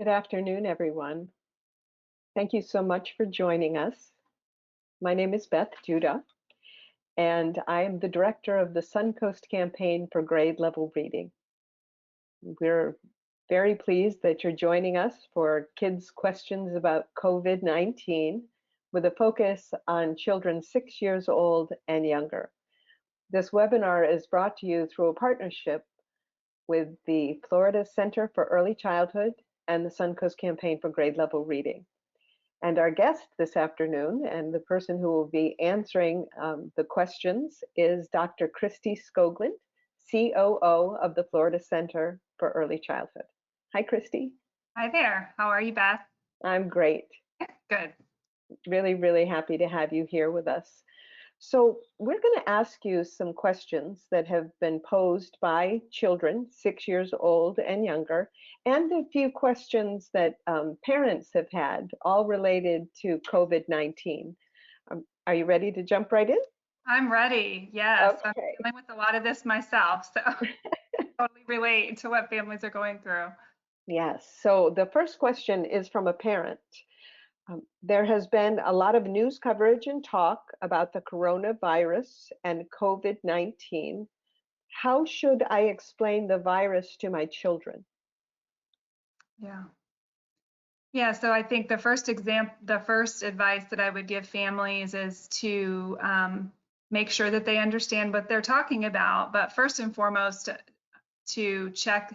Good afternoon, everyone. Thank you so much for joining us. My name is Beth Duda, and I am the director of the Suncoast Campaign for grade level reading. We're very pleased that you're joining us for kids' questions about COVID-19 with a focus on children 6 years old and younger. This webinar is brought to you through a partnership with the Florida Center for Early Childhood and the Suncoast Campaign for grade level reading. And our guest this afternoon, and the person who will be answering the questions, is Dr. Kristie Skoglund, COO of the Florida Center for Early Childhood. Hi, Kristie. Hi there. How are you, Beth? I'm great. Good. Really, really happy to have you here with us. So we're going to ask you some questions that have been posed by children 6 years old and younger, and a few questions that parents have had, all related to COVID-19. Are you ready to jump right in? I'm ready. Yes. I'm Okay. dealing with a lot of this myself, so totally relate to what families are going through. Yes. So the first question is from a parent. There has been a lot of news coverage and talk about the coronavirus and COVID-19. How should I explain the virus to my children? Yeah. Yeah, so I think the first advice that I would give families is to make sure that they understand what they're talking about, but first and foremost, to check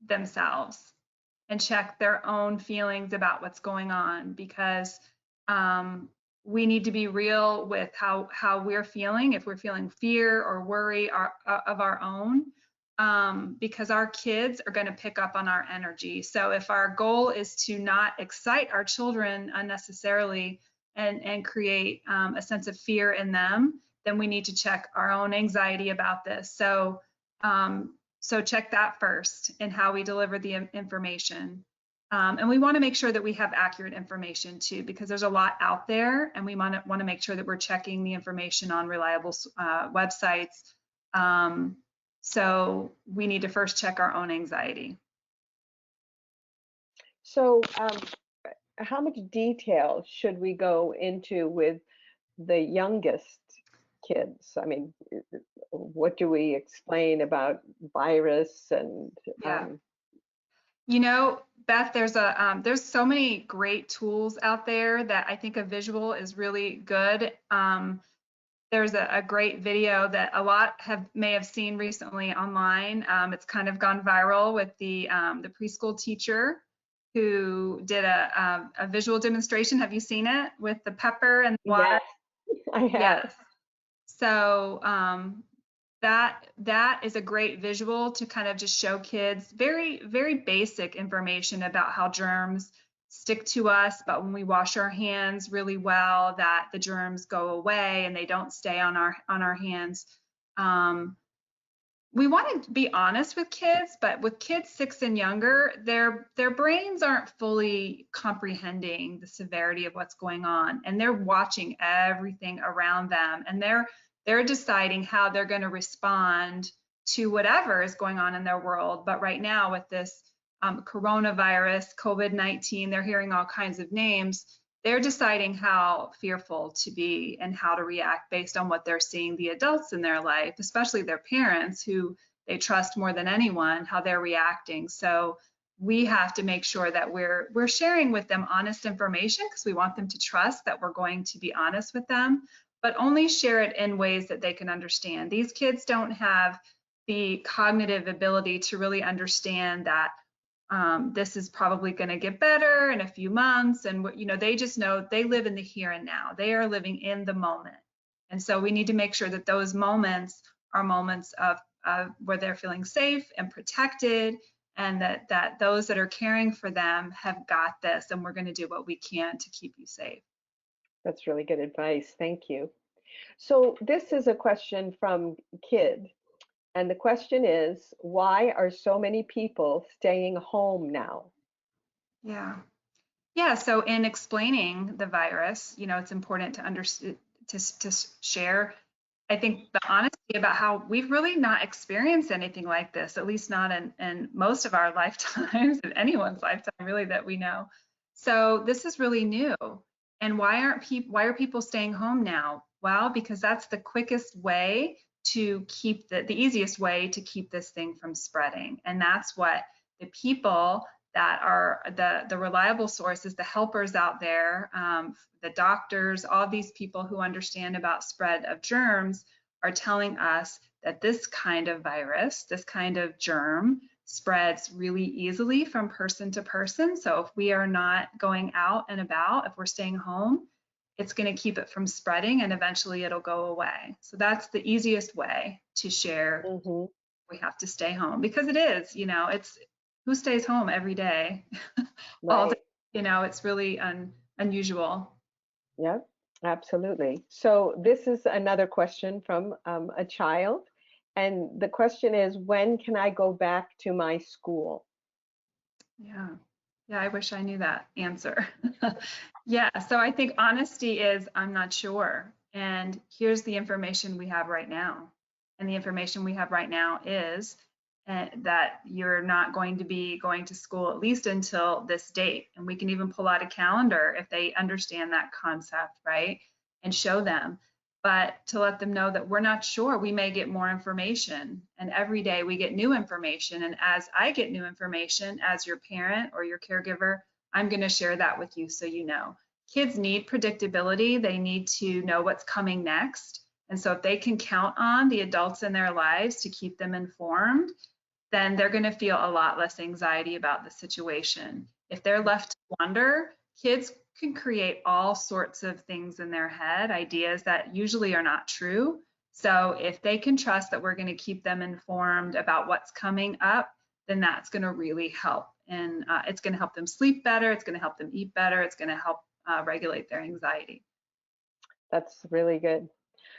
themselves and check their own feelings about what's going on, because we need to be real with how we're feeling, if we're feeling fear or worry of our own, because our kids are going to pick up on our energy. So if our goal is to not excite our children unnecessarily and create a sense of fear in them, then we need to check our own anxiety about this. So check that first in how we deliver the information. And we want to make sure that we have accurate information too, because there's a lot out there, and we want to make sure that we're checking the information on reliable websites. So we need to first check our own anxiety. So how much detail should we go into with the youngest kids? I mean, what do we explain about virus and Yeah. You know, Beth, there's so many great tools out there that I think a visual is really good. There's a great video that a lot may have seen recently online. It's kind of gone viral with the preschool teacher who did a visual demonstration. Have you seen it with the pepper and the water? Yes, I have. Yes. So that is a great visual to kind of just show kids very, very basic information about how germs stick to us, but when we wash our hands really well, that the germs go away and they don't stay on our hands. We want to be honest with kids, but with kids 6 and younger, their brains aren't fully comprehending the severity of what's going on, and they're watching everything around them, and they're deciding how they're going to respond to whatever is going on in their world. But right now with this coronavirus, COVID-19, they're hearing all kinds of names. They're deciding how fearful to be and how to react based on what they're seeing the adults in their life, especially their parents who they trust more than anyone, how they're reacting. So we have to make sure that we're sharing with them honest information, because we want them to trust that we're going to be honest with them, but only share it in ways that they can understand. These kids don't have the cognitive ability to really understand that this is probably going to get better in a few months, and they just know they live in the here and now. They are living in the moment, and so we need to make sure that those moments are moments of where they're feeling safe and protected, and that those that are caring for them have got this, and we're going to do what we can to keep you safe. That's really good advice. Thank you. So this is a question from Kid. And the question is, why are so many people staying home now? Yeah, so in explaining the virus, it's important to understand, to share I think the honesty about how we've really not experienced anything like this, at least not in most of our lifetimes, in anyone's lifetime really that we know. So this is really new. And why are people staying home now? Well, because that's the quickest way to keep the easiest way to keep this thing from spreading. And that's what the people that are the reliable sources, the helpers out there, the doctors, all these people who understand about spread of germs are telling us that this kind of virus, this kind of germ spreads really easily from person to person. So if we are not going out and about, if we're staying home, it's going to keep it from spreading and eventually it'll go away. So that's the easiest way to share. Mm-hmm. We have to stay home because it is, it's who stays home every day all day, Right. it's really unusual. Yep, absolutely. So this is another question from a child. And the question is, when can I go back to my school? Yeah. Yeah, I wish I knew that answer. Yeah, so I think honesty is I'm not sure. And here's the information we have right now. And the information we have right now is that you're not going to be going to school at least until this date. And we can even pull out a calendar if they understand that concept, right? And show them. But to let them know that we're not sure, we may get more information. And every day we get new information. And as I get new information as your parent or your caregiver, I'm going to share that with you so you know. Kids need predictability. They need to know what's coming next. And so if they can count on the adults in their lives to keep them informed, then they're going to feel a lot less anxiety about the situation. If they're left to wonder, kids can create all sorts of things in their head, ideas that usually are not true. So if they can trust that we're going to keep them informed about what's coming up, then that's going to really help. And it's going to help them sleep better. It's going to help them eat better. It's going to help regulate their anxiety. That's really good.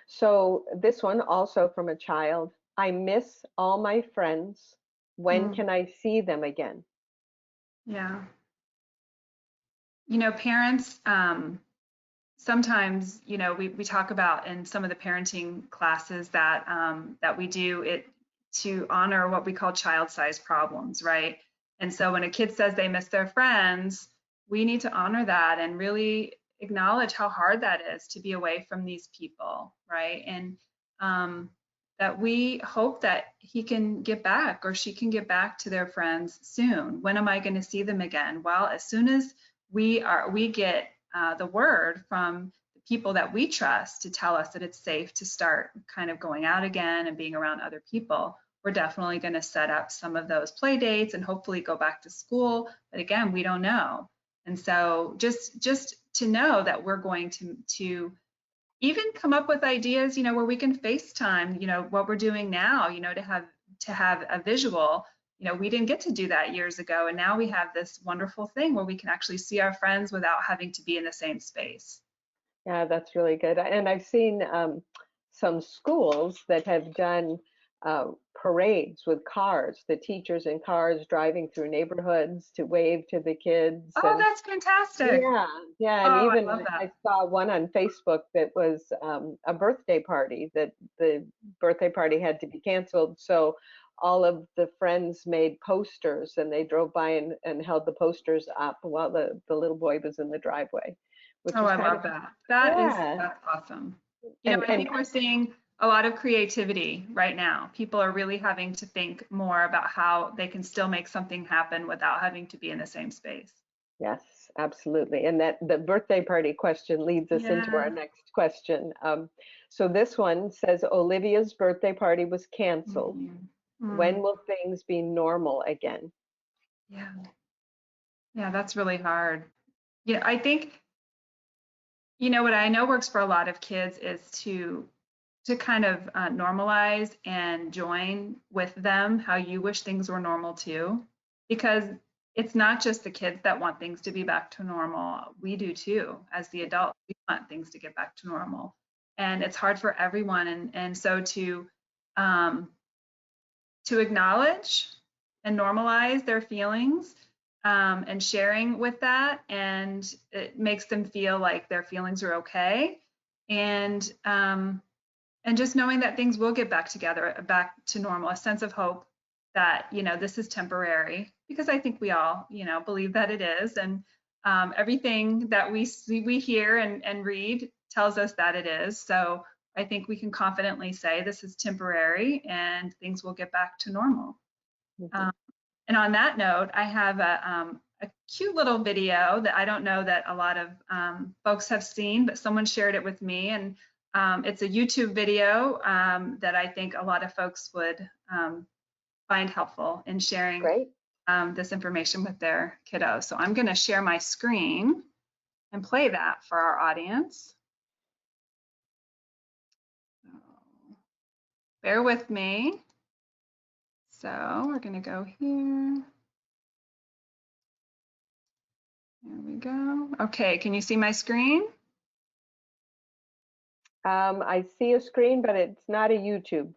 So this one also from a child. I miss all my friends. When Mm, can I see them again? yeah. Parents, sometimes, we talk about in some of the parenting classes that we do it to honor what we call child-sized problems, right? And so when a kid says they miss their friends, we need to honor that and really acknowledge how hard that is to be away from these people, right? And that we hope that he can get back or she can get back to their friends soon. When am I going to see them again? Well, as soon as we get the word from the people that we trust to tell us that it's safe to start kind of going out again and being around other people, we're definitely going to set up some of those play dates and hopefully go back to school. But again, we don't know. And so just to know that we're going to even come up with ideas, where we can FaceTime, what we're doing now, to have a visual. We didn't get to do that years ago, and now we have this wonderful thing where we can actually see our friends without having to be in the same space. Yeah, that's really good. And I've seen some schools that have done parades with cars, the teachers in cars driving through neighborhoods to wave to the kids. Oh, And that's fantastic. yeah, yeah. And Oh, I even love I that. saw one on Facebook that was a birthday party, that the birthday party had to be canceled. So all of the friends made posters and they drove by and held the posters up while the little boy was in the driveway, which Oh, was I kind of, love that. yeah. That's awesome. I And think we're seeing a lot of creativity right now. People are really having to think more about how they can still make something happen without having to be in the same space. yes, absolutely. And that the birthday party question leads us into our Yeah. next question. So this one says Olivia's birthday party was canceled. Mhm. When Mm. will things be normal again? Yeah. Yeah, that's really hard. Yeah, I think, what I know works for a lot of kids is to kind of normalize and join with them how you wish things were normal too, because it's not just the kids that want things to be back to normal. We do too. As the adults, we want things to get back to normal, and it's hard for everyone. And so um, to acknowledge and normalize their feelings, and sharing with that, and it makes them feel like their feelings are okay. And And just knowing that things will get back together, back to normal, a sense of hope that, this is temporary, because I think we all, believe that it is. And everything that we see, we hear and read tells us that it is. So I think we can confidently say this is temporary and things will get back to normal. Mhm. And on that note, I have a cute little video that I don't know that a lot of folks have seen, but someone shared it with me. And it's a YouTube video that I think a lot of folks would find helpful in sharing Great. this information with their kiddos. So I'm going to share my screen and play that for our audience. So, bear with me. So we're going to go here. There we go. Okay, can you see my screen? I see a screen, but it's not a YouTube.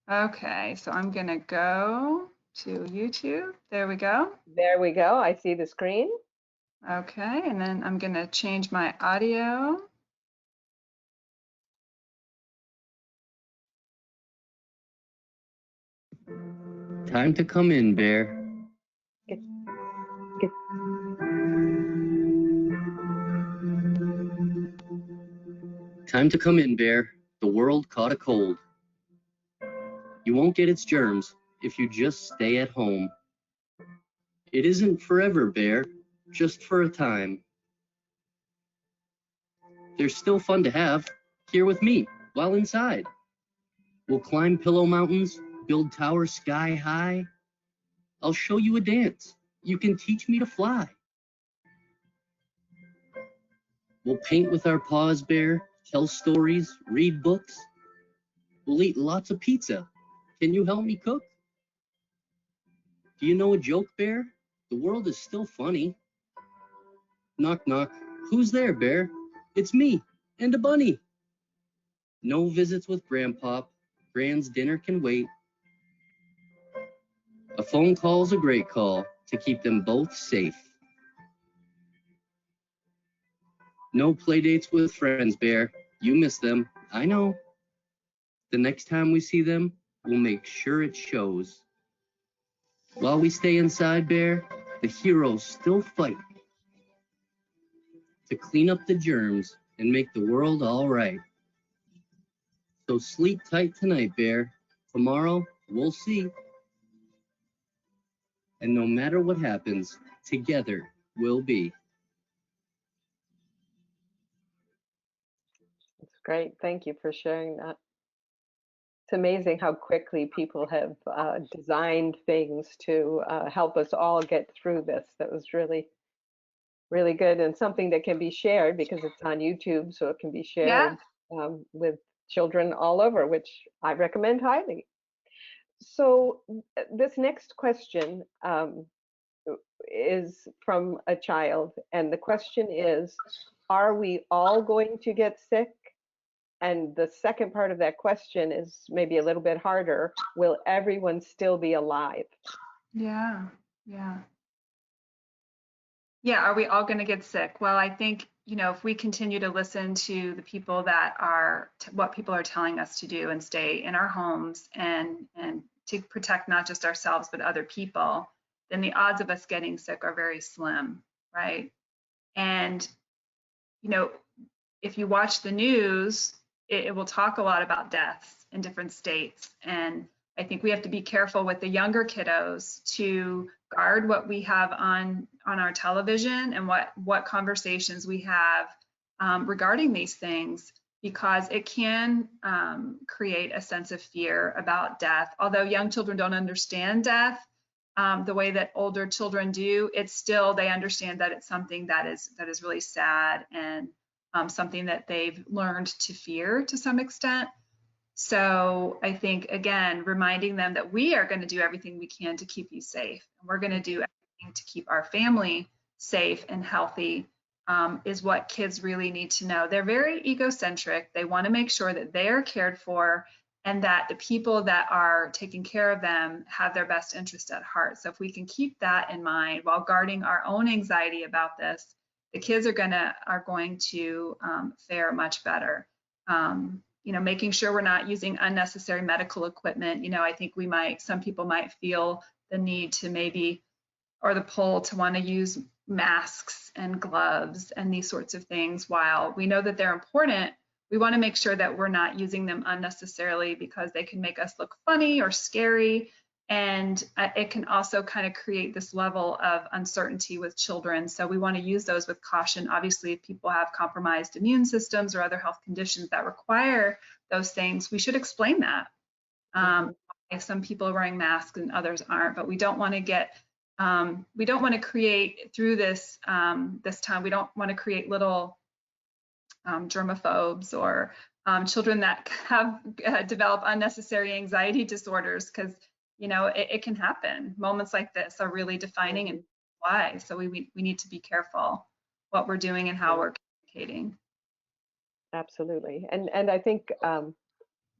Okay, so I'm going to go to YouTube. There we go. There we go. I see the screen. Okay, and then I'm going to change my audio. Time to come in, Bear. Get. Time to come in, Bear. The world caught a cold. You won't get its germs if you just stay at home. It isn't forever, Bear, just for a time. There's still fun to have here with me while inside. We'll climb pillow mountains, build towers sky high. I'll show you a dance. You can teach me to fly. We'll paint with our paws, Bear, tell stories, read books. We'll eat lots of pizza. Can you help me cook? Do you know a joke, Bear? The world is still funny. Knock, knock. Who's there, Bear? It's me and a bunny. No visits with Grandpop. Grand's dinner can wait. A phone call's a great call to keep them both safe. No play dates with friends, Bear. You miss them, I know. The next time we see them, we'll make sure it shows. While we stay inside, Bear, the heroes still fight to clean up the germs and make the world all right. So sleep tight tonight, Bear. Tomorrow, we'll see. And no matter what happens, together we'll be. That's great. Thank you for sharing that. It's amazing how quickly people have designed things to help us all get through this. That was really, really good, and something that can be shared because it's on YouTube, so it can be shared with children all over, which I recommend highly. So this next question is from a child, and the question is, are we all going to get sick? And the second part of that question is maybe a little bit harder. Will everyone still be alive? Yeah. Are we all going to get sick? Well, I think, if we continue to listen to the people that are, what people are telling us to do and stay in our homes and to protect not just ourselves, but other people, then the odds of us getting sick are very slim, right? And, if you watch the news, it will talk a lot about deaths in different states. And I think we have to be careful with the younger kiddos to guard what we have on our television and what conversations we have regarding these things, because it can create a sense of fear about death. Although young children don't understand death the way that older children do, it's still, they understand that it's something that is really sad and something that they've learned to fear to some extent. So I think, again, reminding them that we are going to do everything we can to keep you safe. And we're going to do everything to keep our family safe and healthy is what kids really need to know. They're very egocentric. They want to make sure that they are cared for and that the people that are taking care of them have their best interest at heart. So if we can keep that in mind while guarding our own anxiety about this, the kids are going to fare much better. making sure we're not using unnecessary medical equipment. I think some people might feel the need to maybe, or the pull to want to use masks and gloves and these sorts of things. While we know that they're important, we want to make sure that we're not using them unnecessarily, because they can make us look funny or scary. And it can also kind of create this level of uncertainty with children. So we want to use those with caution. Obviously, if people have compromised immune systems or other health conditions that require those things, we should explain that. If some people are wearing masks and others aren't, but we don't want to create through this this time, we don't want to create little germaphobes or children that have developed unnecessary anxiety disorders, because it can happen. Moments like this are really defining in lives, so we need to be careful what we're doing and how we're communicating. Absolutely. And I think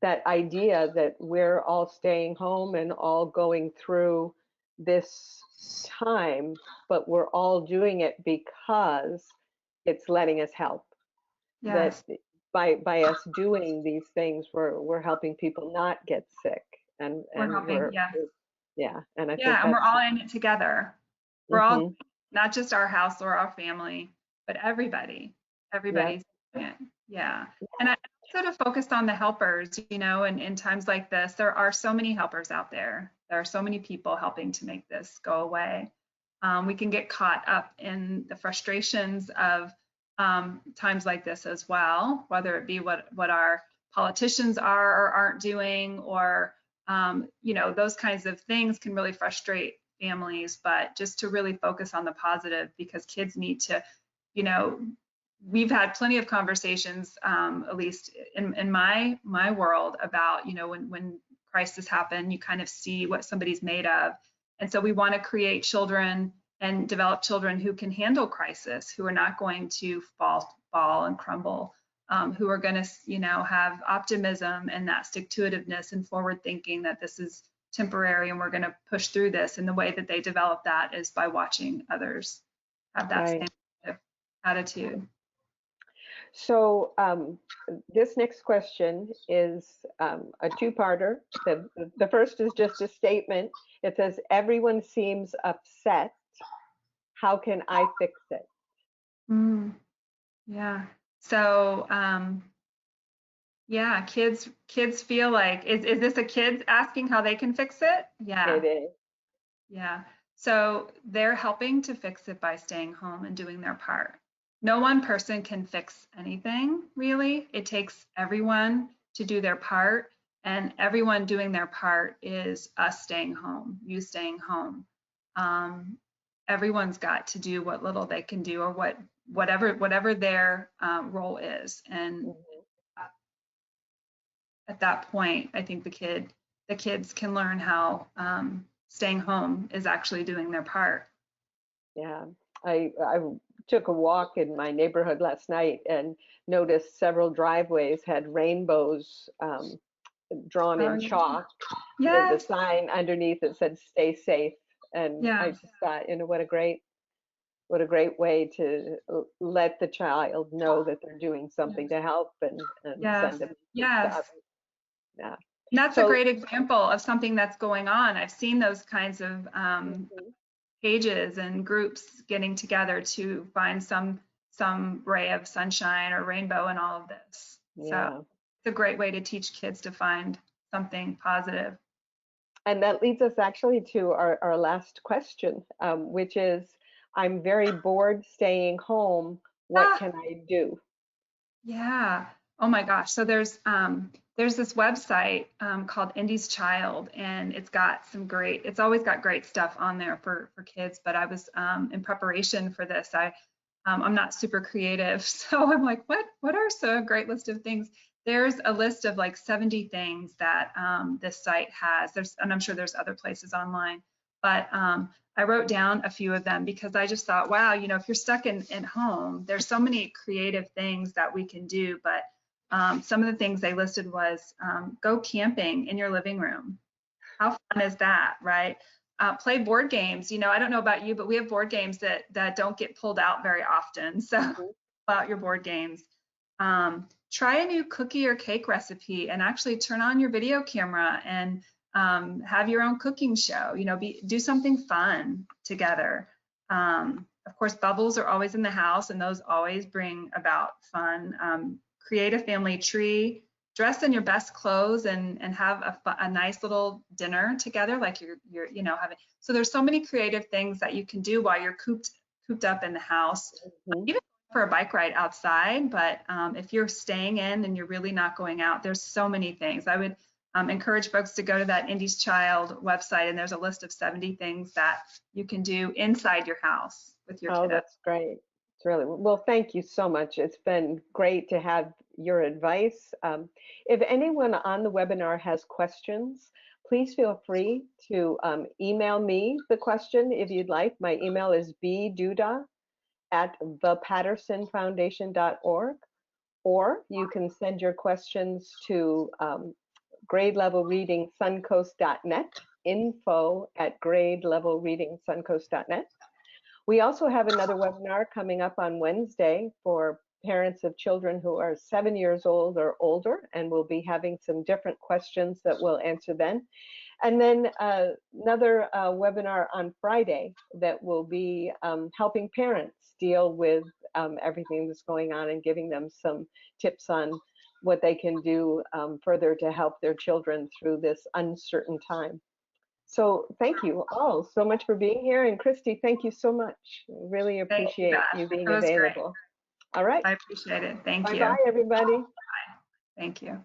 that idea that we're all staying home and all going through this time, but we're all doing it because it's letting us help. Yes. That by us doing these things, we're helping people not get sick, and We're helping, yeah, and I think and we're that's, all in it together. We're all, not just our house or our family, but everybody's doing it. Yeah. And I sort of focused on the helpers, and in times like this, there are so many helpers out there. There are so many people helping to make this go away. We can get caught up in the frustrations of times like this as well, whether it be what our politicians are or aren't doing, or those kinds of things can really frustrate families. But just to really focus on the positive, because kids need to, we've had plenty of conversations, at least in my world, about when crisis happen, you kind of see what somebody's made of. And so we want to create children and develop children who can handle crisis, who are not going to fall and crumble, who are going to have optimism and that stick-to-itiveness and forward thinking that this is temporary and we're going to push through this. And the way that they develop that is by watching others have that same attitude. So this next question is a two-parter. The first is just a statement. It says, everyone seems upset. How can I fix it? Yeah. So kids feel like, is this a kid asking how they can fix it? Yeah. It is. Yeah. So they're helping to fix it by staying home and doing their part. No one person can fix anything, really. It takes everyone to do their part, and everyone doing their part is us staying home, you staying home. Everyone's got to do what little they can do, or whatever their role is. And at that point, I think the kids can learn how staying home is actually doing their part. Yeah, I took a walk in my neighborhood last night and noticed several driveways had rainbows drawn in chalk with a sign underneath that said "Stay safe." And I just thought, what a great way to let the child know that they're doing something to help and send them to others. Yeah. And that's a great example of something that's going on. I've seen those kinds of pages and groups getting together to find some ray of sunshine or rainbow in all of this. Yeah. So it's a great way to teach kids to find something positive. And that leads us actually to our last question, which is, I'm very bored staying home. What can I do? Yeah. Oh my gosh. So there's this website called Indy's Child, and it's always got great stuff on there for kids. But I was in preparation for this, I'm not super creative, so I'm like, what are so great list of things? There's a list of like 70 things that this site has. And I'm sure there's other places online, but I wrote down a few of them because I just thought, wow, if you're stuck in home, there's so many creative things that we can do. But some of the things they listed was go camping in your living room. How fun is that, right? Play board games. I don't know about you, but we have board games that don't get pulled out very often. So about your board games. try a new cookie or cake recipe and actually turn on your video camera and have your own cooking show. You know, do something fun together. Of course, bubbles are always in the house, and those always bring about fun. Create a family tree, dress in your best clothes, and have a nice little dinner together, like you're you know, having. So there's so many creative things that you can do while you're cooped up in the house. Even for a bike ride outside, but if you're staying in and you're really not going out, there's so many things. I would encourage folks to go to that Indy's Child website, and there's a list of 70 things that you can do inside your house with your kiddo. That's great. It's really, well, thank you so much. It's been great to have your advice. If anyone on the webinar has questions, please feel free to email me the question if you'd like. My email is bduda@thepattersonfoundation.org, or you can send your questions to grade level reading suncoast.net, info@grade-level-reading-suncoast.net. We also have another webinar coming up on Wednesday for parents of children who are 7 years old or older, and we'll be having some different questions that we'll answer then. And then another webinar on Friday that will be helping parents deal with everything that's going on and giving them some tips on what they can do further to help their children through this uncertain time. So thank you all so much for being here. And Christy, thank you so much. Really appreciate you being available. All right. I appreciate it. Thank you. Bye-bye, everybody. Thank you.